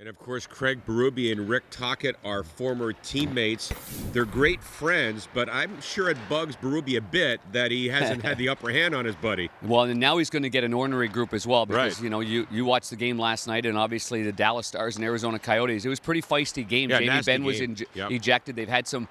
And of course, Craig Berube and Rick Tocchet are former teammates. They're great friends, but I'm sure it bugs Berube a bit that he hasn't had the upper hand on his buddy. Well, and now he's going to get an ornery group as well because, Right. you know, you watched the game last night, and obviously the Dallas Stars and Arizona Coyotes. It was a pretty feisty game. Yeah, Jamie nasty Benn was game. Yep. ejected. They've had some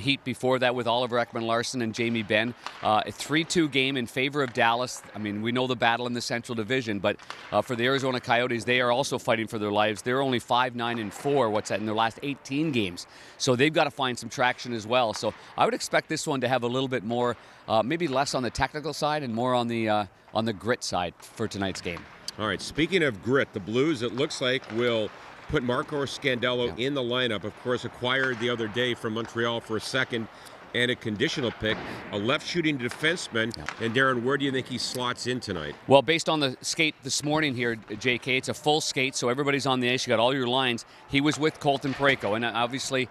heat before that with Oliver Ekman-Larsson and Jamie Benn. A 3-2 game in favor of Dallas. I mean, we know the battle in the Central Division, but for the Arizona Coyotes, they are also fighting for their lives. They're only 5-9-4. What's that in their last 18 games? So they've got to find some traction as well. So I would expect this one to have a little bit more, maybe less on the technical side and more on the grit side for tonight's game. All right, speaking of grit, the Blues, it looks like, will put Marco Scandello in the lineup. Of course, acquired the other day from Montreal for a second and a conditional pick, a left-shooting defenseman. And Darren, where do you think he slots in tonight? Well, based on the skate this morning here, JK, it's a full skate, so everybody's on the ice. You got all your lines. He was with Colton Parayko, and obviously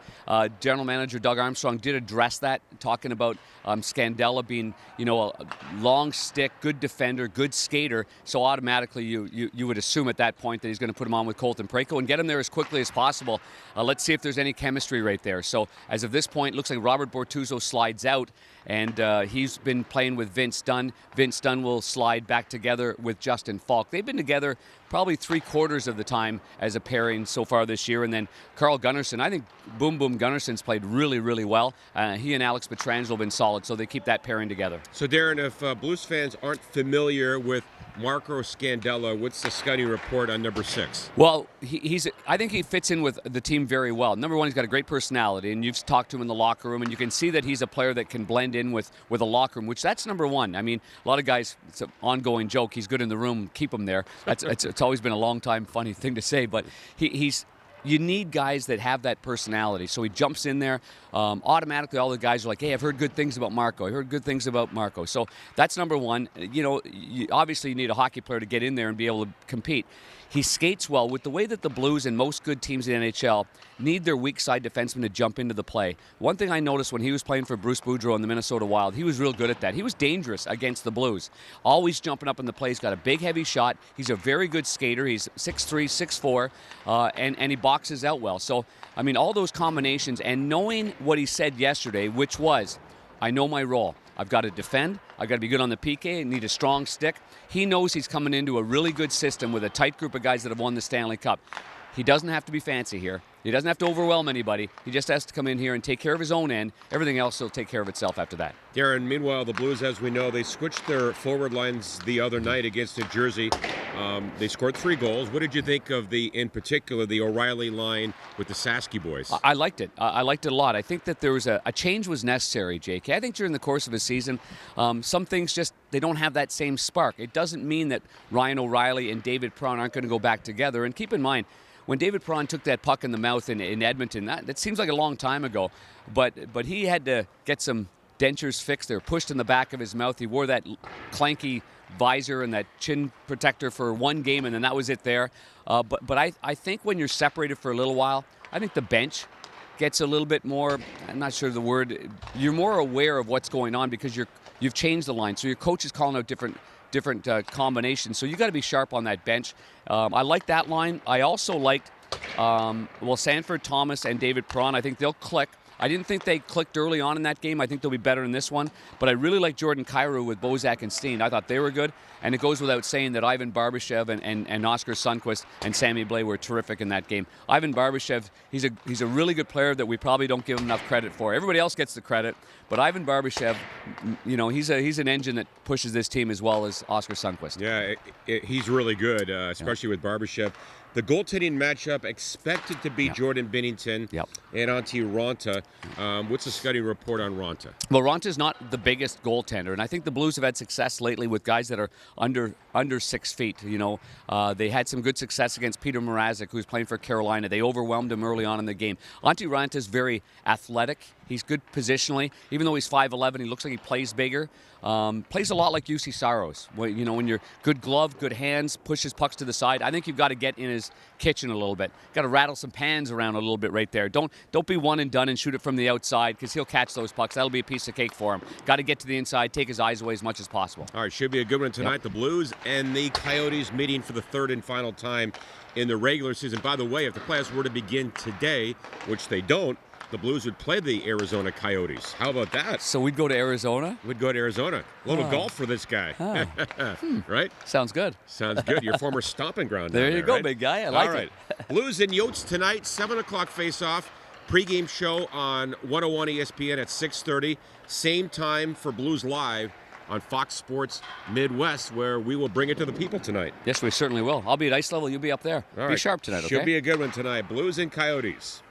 General Manager Doug Armstrong did address that, talking about Scandella being, you know, a long stick, good defender, good skater. So automatically you would assume at that point that he's going to put him on with Colton Parayko and get him there as quickly as possible. Let's see if there's any chemistry right there. So as of this point, it looks like Robert Bortuzzo slides out, and he's been playing with Vince Dunn. Vince Dunn will slide back together with Justin Falk. They've been together probably 3/4 of the time as a pairing so far this year. And then Carl Gunnarsson, I think Boom Boom Gunnarsson's played really, really well. He and Alex Pietrangelo have been solid, so they keep that pairing together. So, Darren, if Blues fans aren't familiar with Marco Scandella, what's the scouting report on number 6? Well, I think he fits in with the team very well. Number one, he's got a great personality, and you've talked to him in the locker room, and you can see that he's a player that can blend in with a locker room, which that's number one. I mean, a lot of guys, it's an ongoing joke, he's good in the room, keep him there. It's always been a long time funny thing to say, but you need guys that have that personality. So he jumps in there. Automatically, all the guys are like, hey, I've heard good things about Marco. I heard good things about Marco. So that's number one. You know, obviously you need a hockey player to get in there and be able to compete. He skates well. With the way that the Blues and most good teams in the NHL need their weak side defensemen to jump into the play. One thing I noticed when he was playing for Bruce Boudreau in the Minnesota Wild, he was real good at that. He was dangerous against the Blues. Always jumping up in the play. He's got a big, heavy shot. He's a very good skater. He's 6'3", 6'4", and he boxes out well. So, I mean, all those combinations, and knowing what he said yesterday, which was, I know my role. I've got to defend. I've got to be good on the PK. I need a strong stick. He knows he's coming into a really good system with a tight group of guys that have won the Stanley Cup. He doesn't have to be fancy here. He doesn't have to overwhelm anybody. He just has to come in here and take care of his own end. Everything else will take care of itself after that. Darren, meanwhile, the Blues, as we know, they switched their forward lines the other night against New Jersey. They scored 3 goals. What did you think of in particular, the O'Reilly line with the Sasky boys? I liked it. I liked it a lot. I think that there was a change was necessary, JK. I think during the course of a season, some things just, they don't have that same spark. It doesn't mean that Ryan O'Reilly and David Perron aren't going to go back together. And keep in mind, when David Perron took that puck in the mouth in Edmonton, that seems like a long time ago, but he had to get some dentures fixed. They were pushed in the back of his mouth. He wore that clanky visor and that chin protector for one game, and then that was it there. But I think when you're separated for a little while, I think the bench gets a little bit more, I'm not sure the word, you're more aware of what's going on because you've changed the line. So your coach is calling out different combinations. So you got to be sharp on that bench. I like that line. I also liked, Sanford, Thomas, and David Perron. I think they'll click. I didn't think they clicked early on in that game. I think they'll be better in this one. But I really like Jordan Kyrou with Bozak and Steen. I thought they were good. And it goes without saying that Ivan Barbashev and Oscar Sundqvist and Sammy Blais were terrific in that game. Ivan Barbashev, he's a really good player that we probably don't give him enough credit for. Everybody else gets the credit, but Ivan Barbashev, you know, he's an engine that pushes this team as well as Oscar Sundqvist. Yeah, he's really good, especially with Barbashev. The goaltending matchup expected to be Jordan Binnington and Antti Raanta. What's the scouting report on Raanta? Well, Ranta's not the biggest goaltender, and I think the Blues have had success lately with guys that are under 6 feet. You know, they had some good success against Peter Mrazek, who's playing for Carolina. They overwhelmed him early on in the game. Antti Raanta is very athletic. He's good positionally. Even though he's 5'11", he looks like he plays bigger. Plays a lot like UC Saros. When you're good glove, good hands, pushes pucks to the side. I think you've got to get in his kitchen a little bit. Got to rattle some pans around a little bit right there. Don't be one and done and shoot it from the outside, because he'll catch those pucks. That'll be a piece of cake for him. Got to get to the inside, take his eyes away as much as possible. All right, should be a good one tonight. Yep. The Blues and the Coyotes meeting for the third and final time in the regular season. By the way, if the playoffs were to begin today, which they don't, the Blues would play the Arizona Coyotes. How about that? So we'd go to Arizona? We'd go to Arizona. A little golf for this guy. Right? Sounds good. Sounds good. Your former stomping ground. There you go, right? big guy. I like All right. it. Blues and Yotes tonight, 7 o'clock face-off. Pre-game show on 101 ESPN at 6:30. Same time for Blues Live on Fox Sports Midwest, where we will bring it to the people tonight. Yes, we certainly will. I'll be at ice level. You'll be up there. All Be right. sharp tonight, okay? Should be a good one tonight. Blues and Coyotes.